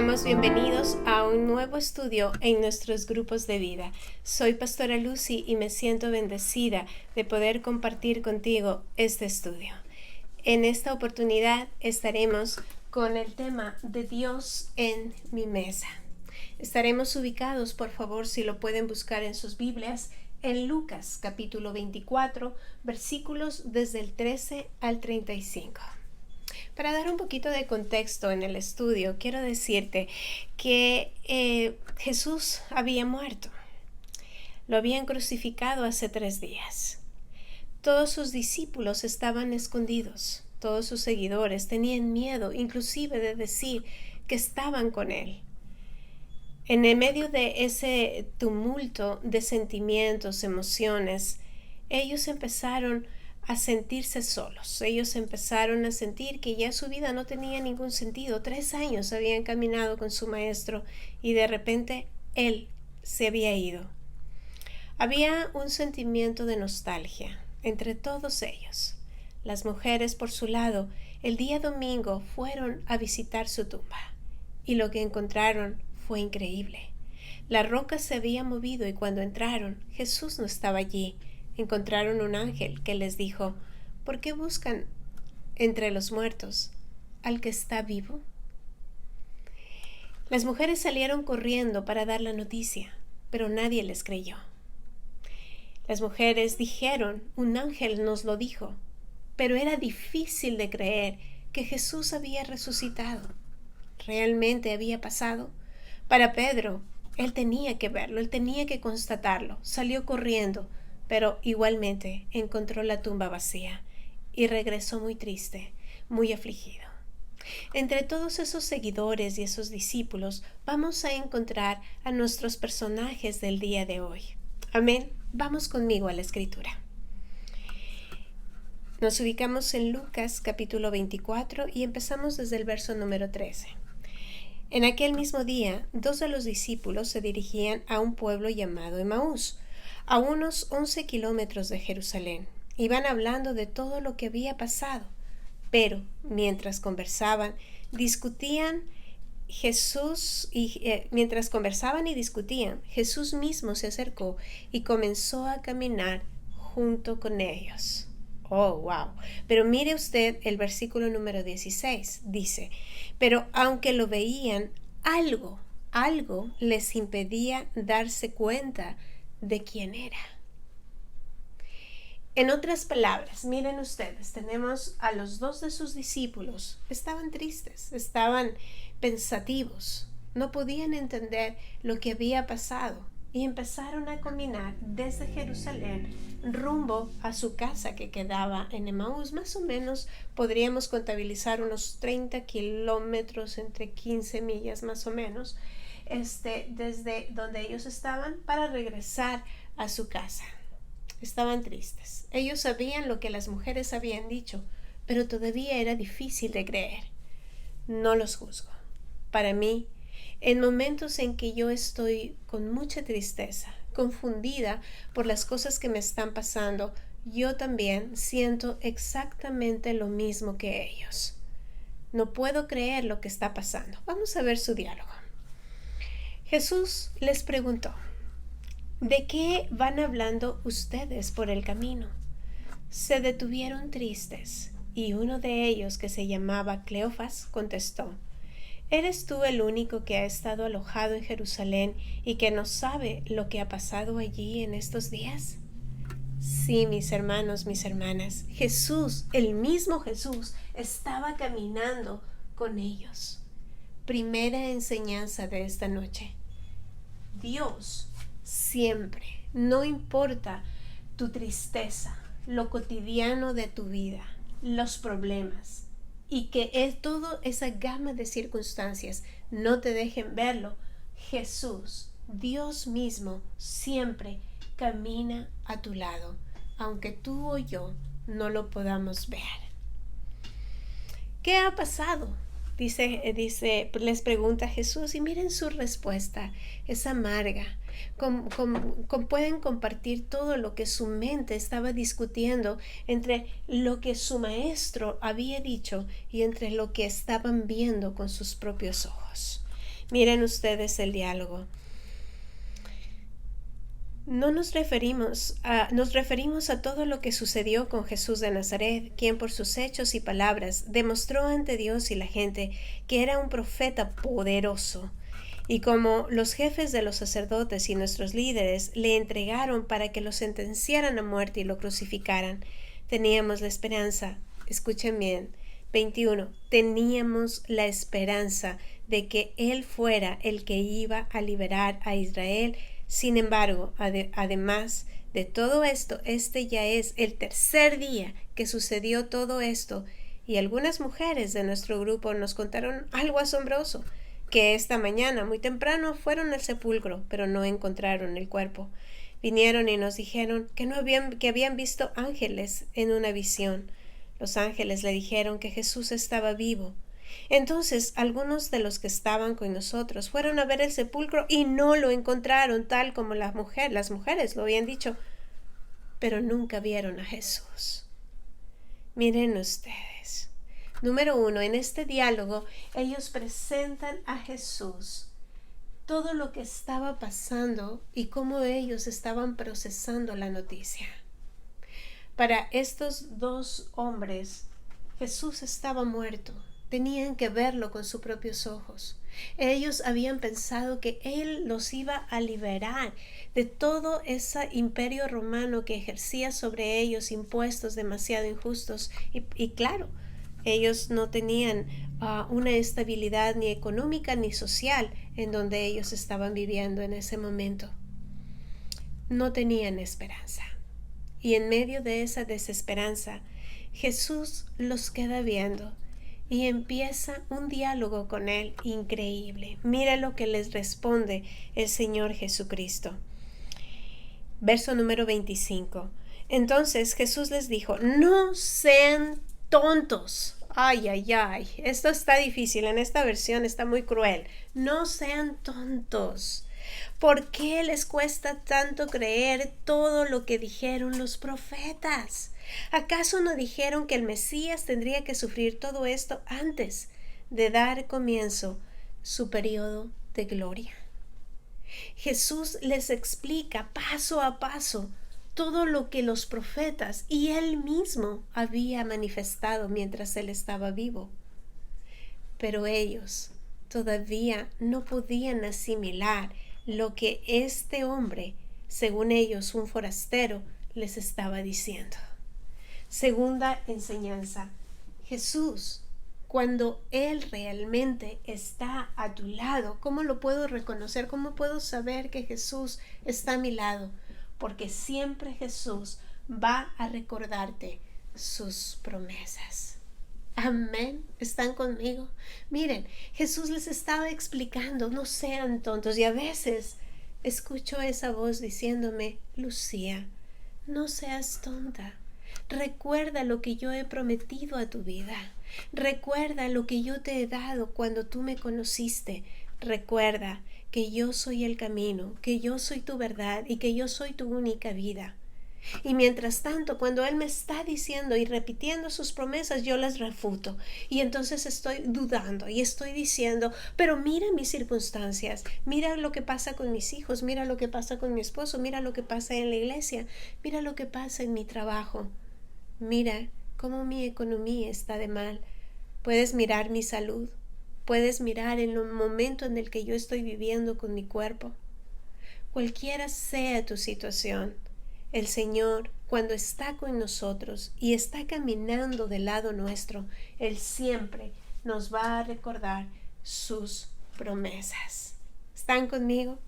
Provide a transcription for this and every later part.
Seamos bienvenidos a un nuevo estudio en nuestros grupos de vida. Soy Pastora Lucy y me siento bendecida de poder compartir contigo este estudio. En esta oportunidad estaremos con el tema de Dios en mi mesa. Estaremos ubicados, por favor, si lo pueden buscar en sus Biblias, en Lucas capítulo 24, versículos desde el 13 al 35. Para dar un poquito de contexto en el estudio, quiero decirte que Jesús había muerto. Lo habían crucificado hace 3 días. Todos sus discípulos estaban escondidos. Todos sus seguidores tenían miedo, inclusive de decir que estaban con él. En el medio de ese tumulto de sentimientos, emociones, ellos empezaron a sentirse solos. Ellos empezaron a sentir que ya su vida no tenía ningún sentido. 3 años habían caminado con su maestro y de repente él se había ido. Había un sentimiento de nostalgia entre todos ellos. Las mujeres, por su lado, el día domingo fueron a visitar su tumba y lo que encontraron fue increíble. La roca se había movido y cuando entraron, Jesús no estaba allí. Encontraron un ángel que les dijo: ¿por qué buscan entre los muertos al que está vivo? Las mujeres salieron corriendo para dar la noticia, pero nadie les creyó. Las mujeres dijeron: un ángel nos lo dijo, pero era difícil de creer que Jesús había resucitado. ¿Realmente había pasado? Para Pedro, él tenía que verlo, él tenía que constatarlo. Salió corriendo, pero igualmente encontró la tumba vacía y regresó muy triste, muy afligido. Entre todos esos seguidores y esos discípulos vamos a encontrar a nuestros personajes del día de hoy. Amén. Vamos conmigo a la escritura. Nos ubicamos en Lucas capítulo 24 y empezamos desde el verso número 13. En aquel mismo día, 2 de los discípulos se dirigían a un pueblo llamado Emaús, a unos 11 kilómetros de Jerusalén. Iban hablando de todo lo que había pasado, pero mientras conversaban y discutían, Jesús mismo se acercó y comenzó a caminar junto con ellos. Oh, wow. Pero mire usted el versículo número 16. Dice: pero aunque lo veían, algo les impedía darse cuenta de quién era. En otras palabras, miren ustedes, tenemos a los 2 de sus discípulos. Estaban tristes, estaban pensativos, no podían entender lo que había pasado y empezaron a caminar desde Jerusalén rumbo a su casa que quedaba en Emaús. Más o menos podríamos contabilizar unos 30 kilómetros, entre 15 millas más o menos, desde donde ellos estaban para regresar a su casa. Estaban tristes. Ellos sabían lo que las mujeres habían dicho, pero todavía era difícil de creer. No los juzgo. Para mí, en momentos en que yo estoy con mucha tristeza, confundida por las cosas que me están pasando, yo también siento exactamente lo mismo que ellos. No puedo creer lo que está pasando. Vamos a ver su diálogo. Jesús les preguntó: ¿de qué van hablando ustedes por el camino? Se detuvieron tristes, y uno de ellos, que se llamaba Cleofas, contestó: ¿eres tú el único que ha estado alojado en Jerusalén y que no sabe lo que ha pasado allí en estos días? Sí, mis hermanos, mis hermanas, Jesús, el mismo Jesús, estaba caminando con ellos. Primera enseñanza de esta noche: Dios siempre, no importa tu tristeza, lo cotidiano de tu vida, los problemas, y que toda esa gama de circunstancias no te dejen verlo, Jesús, Dios mismo, siempre camina a tu lado, aunque tú o yo no lo podamos ver. ¿Qué ha pasado? Les pregunta Jesús, y miren su respuesta, es amarga. Pueden compartir todo lo que su mente estaba discutiendo entre lo que su maestro había dicho y entre lo que estaban viendo con sus propios ojos. Miren ustedes el diálogo. Nos referimos a todo lo que sucedió con Jesús de Nazaret, quien por sus hechos y palabras demostró ante Dios y la gente que era un profeta poderoso. Y como los jefes de los sacerdotes y nuestros líderes le entregaron para que lo sentenciaran a muerte y lo crucificaran, teníamos la esperanza, escuchen bien, 21, teníamos la esperanza de que Él fuera el que iba a liberar a Israel. Sin embargo, además de todo esto, este ya es el tercer día que sucedió todo esto, y algunas mujeres de nuestro grupo nos contaron algo asombroso, que esta mañana muy temprano fueron al sepulcro, pero no encontraron el cuerpo. Vinieron y nos dijeron que habían visto ángeles en una visión. Los ángeles le dijeron que Jesús estaba vivo. Entonces algunos de los que estaban con nosotros fueron a ver el sepulcro y no lo encontraron tal como las mujeres lo habían dicho, pero nunca vieron a Jesús. Miren ustedes. Número 1, en este diálogo ellos presentan a Jesús, todo lo que estaba pasando y cómo ellos estaban procesando la noticia. Para estos dos hombres, Jesús estaba muerto. Tenían que verlo con sus propios ojos. Ellos habían pensado que Él los iba a liberar de todo ese imperio romano que ejercía sobre ellos impuestos demasiado injustos. Y claro, ellos no tenían una estabilidad ni económica ni social en donde ellos estaban viviendo en ese momento. No tenían esperanza. Y en medio de esa desesperanza, Jesús los queda viendo y empieza un diálogo con él increíble. Mira lo que les responde el Señor Jesucristo. Verso número 25. Entonces Jesús les dijo, no sean tontos. Ay, ay, ay. Esto está difícil. En esta versión está muy cruel. No sean tontos. ¿Por qué les cuesta tanto creer todo lo que dijeron los profetas? ¿Acaso no dijeron que el Mesías tendría que sufrir todo esto antes de dar comienzo su periodo de gloria? Jesús les explica paso a paso todo lo que los profetas y él mismo había manifestado mientras él estaba vivo. Pero ellos todavía no podían asimilar lo que este hombre, según ellos un forastero, les estaba diciendo. Segunda enseñanza. Jesús, cuando Él realmente está a tu lado, ¿cómo lo puedo reconocer? ¿Cómo puedo saber que Jesús está a mi lado? Porque siempre Jesús va a recordarte sus promesas. Amén. ¿Están conmigo? Miren, Jesús les estaba explicando, no sean tontos. Y a veces escucho esa voz diciéndome, Lucía, no seas tonta. Recuerda lo que yo he prometido a tu vida. Recuerda lo que yo te he dado cuando tú me conociste. Recuerda que yo soy el camino, que yo soy tu verdad y que yo soy tu única vida. Y mientras tanto, cuando Él me está diciendo y repitiendo sus promesas, yo las refuto. Y entonces estoy dudando y estoy diciendo, pero mira mis circunstancias, mira lo que pasa con mis hijos, mira lo que pasa con mi esposo, mira lo que pasa en la iglesia, mira lo que pasa en mi trabajo. Mira cómo mi economía está de mal. Puedes mirar mi salud. Puedes mirar el momento en el que yo estoy viviendo con mi cuerpo. Cualquiera sea tu situación, el Señor, cuando está con nosotros y está caminando del lado nuestro, Él siempre nos va a recordar sus promesas. ¿Están conmigo?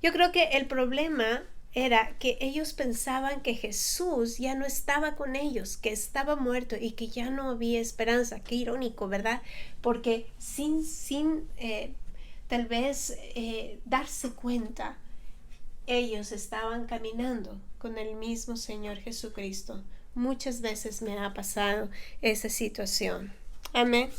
Yo creo que el problema era que ellos pensaban que Jesús ya no estaba con ellos, que estaba muerto y que ya no había esperanza. Qué irónico, ¿verdad? Porque sin tal vez darse cuenta, ellos estaban caminando con el mismo Señor Jesucristo. Muchas veces me ha pasado esa situación. Amén.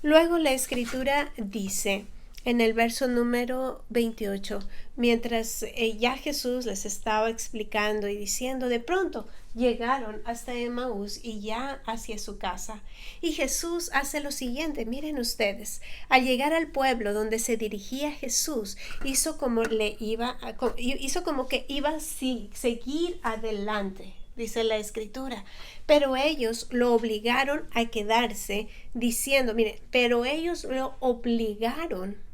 Luego la Escritura dice en el verso número 28, mientras ya Jesús les estaba explicando y diciendo, de pronto llegaron hasta Emaús y ya hacia su casa. Y Jesús hace lo siguiente, miren ustedes, al llegar al pueblo donde se dirigía Jesús, hizo como que iba a seguir adelante, dice la escritura, pero ellos lo obligaron a quedarse diciendo, miren, pero ellos lo obligaron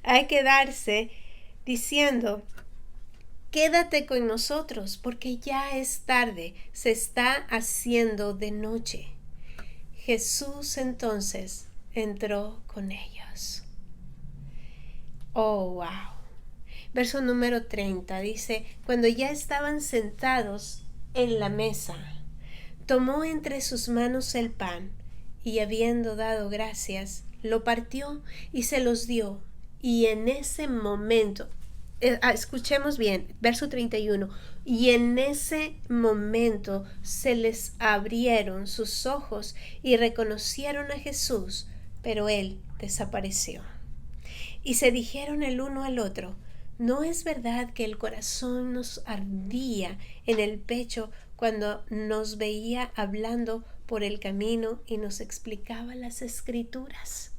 a quedarse diciendo, quédate con nosotros porque ya es tarde, se está haciendo de noche. Jesús entonces entró con ellos. Oh, wow. Verso número 30 dice, cuando ya estaban sentados en la mesa, tomó entre sus manos el pan y habiendo dado gracias, lo partió y se los dio. Y en ese momento, escuchemos bien, verso 31, y en ese momento se les abrieron sus ojos y reconocieron a Jesús, pero él desapareció. Y se dijeron el uno al otro, ¿no es verdad que el corazón nos ardía en el pecho cuando nos veía hablando por el camino y nos explicaba las escrituras?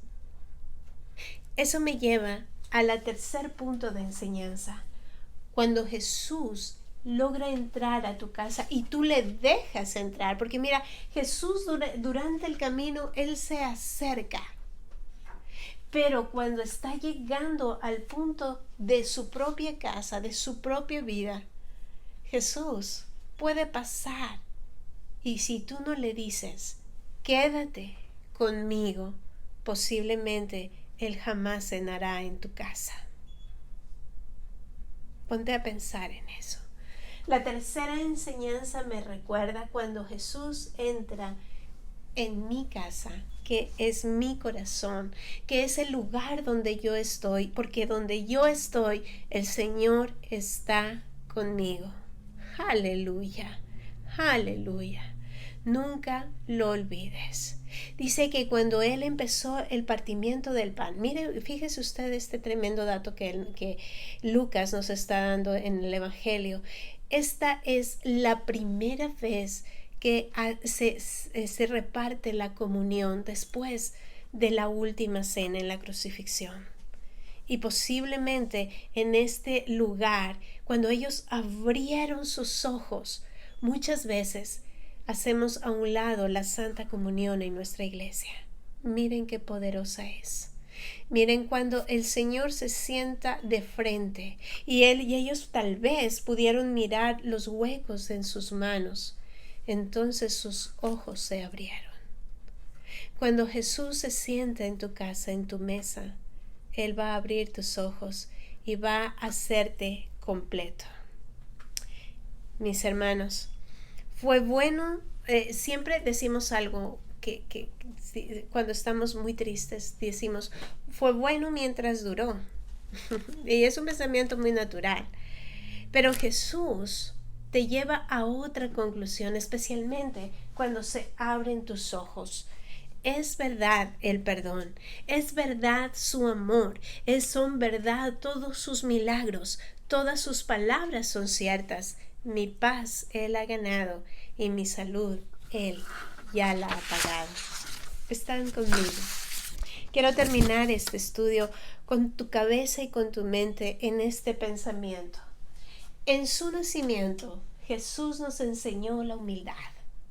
Eso me lleva al tercer punto de enseñanza. Cuando Jesús logra entrar a tu casa y tú le dejas entrar, porque mira, Jesús durante el camino, Él se acerca. Pero cuando está llegando al punto de su propia casa, de su propia vida, Jesús puede pasar. Y si tú no le dices, quédate conmigo, posiblemente Él jamás cenará en tu casa. Ponte a pensar en eso. La tercera enseñanza me recuerda cuando Jesús entra en mi casa, que es mi corazón, que es el lugar donde yo estoy, porque donde yo estoy, el Señor está conmigo. Aleluya, aleluya. Nunca lo olvides. Dice que cuando Él empezó el partimiento del pan, mire, fíjese usted este tremendo dato que Lucas nos está dando en el Evangelio. Esta es la primera vez que se reparte la comunión después de la última cena en la crucifixión. Y posiblemente en este lugar, cuando ellos abrieron sus ojos, muchas veces hacemos a un lado la Santa Comunión en nuestra iglesia. Miren qué poderosa es. Miren cuando el Señor se sienta de frente y ellos tal vez pudieron mirar los huecos en sus manos. Entonces sus ojos se abrieron. Cuando Jesús se sienta en tu casa, en tu mesa, Él va a abrir tus ojos y va a hacerte completo. Mis hermanos, fue bueno, siempre decimos algo que cuando estamos muy tristes, decimos, fue bueno mientras duró. Y es un pensamiento muy natural. Pero Jesús te lleva a otra conclusión, especialmente cuando se abren tus ojos. Es verdad el perdón, es verdad su amor, son verdad todos sus milagros, todas sus palabras son ciertas. Mi paz Él ha ganado y mi salud Él ya la ha pagado. Están conmigo. Quiero terminar este estudio con tu cabeza y con tu mente en este pensamiento. En su nacimiento, Jesús nos enseñó la humildad,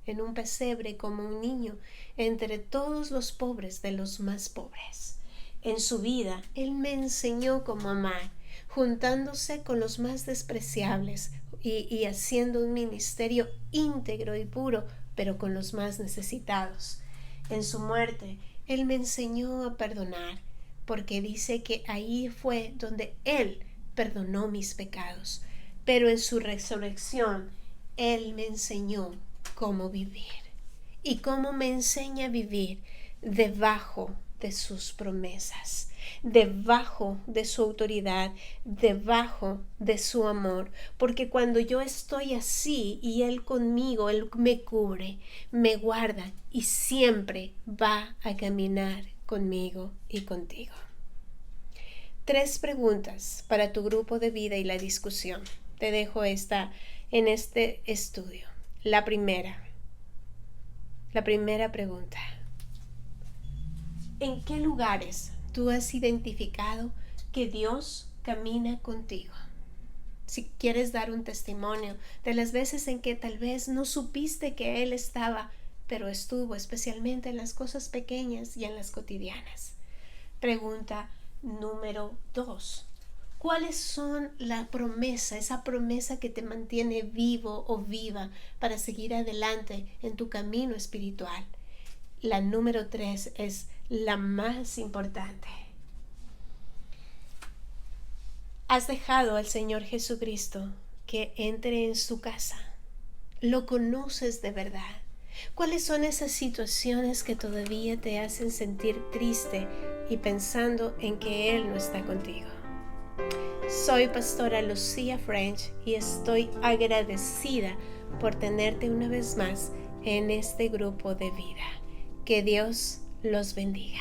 en un pesebre como un niño, entre todos los pobres de los más pobres. En su vida, Él me enseñó cómo amar, juntándose con los más despreciables y haciendo un ministerio íntegro y puro, pero con los más necesitados. En su muerte, Él me enseñó a perdonar, porque dice que ahí fue donde Él perdonó mis pecados. Pero en su resurrección, Él me enseñó cómo vivir. ¿Y cómo me enseña a vivir? Debajo de sus promesas, debajo de su autoridad, debajo de su amor. Porque cuando yo estoy así y Él conmigo, Él me cubre, me guarda y siempre va a caminar conmigo y contigo. 3 preguntas para tu grupo de vida y la discusión. Te dejo esta en este estudio. La primera pregunta. ¿En qué lugares tú has identificado que Dios camina contigo? Si quieres dar un testimonio de las veces en que tal vez no supiste que Él estaba, pero estuvo, especialmente en las cosas pequeñas y en las cotidianas. Pregunta número 2. ¿Cuáles son esa promesa que te mantiene vivo o viva para seguir adelante en tu camino espiritual? La número 3 es la más importante. ¿Has dejado al Señor Jesucristo que entre en su casa? ¿Lo conoces de verdad? ¿Cuáles son esas situaciones que todavía te hacen sentir triste y pensando en que Él no está contigo? Soy pastora Lucía French y estoy agradecida por tenerte una vez más en este grupo de vida. Que Dios los bendiga.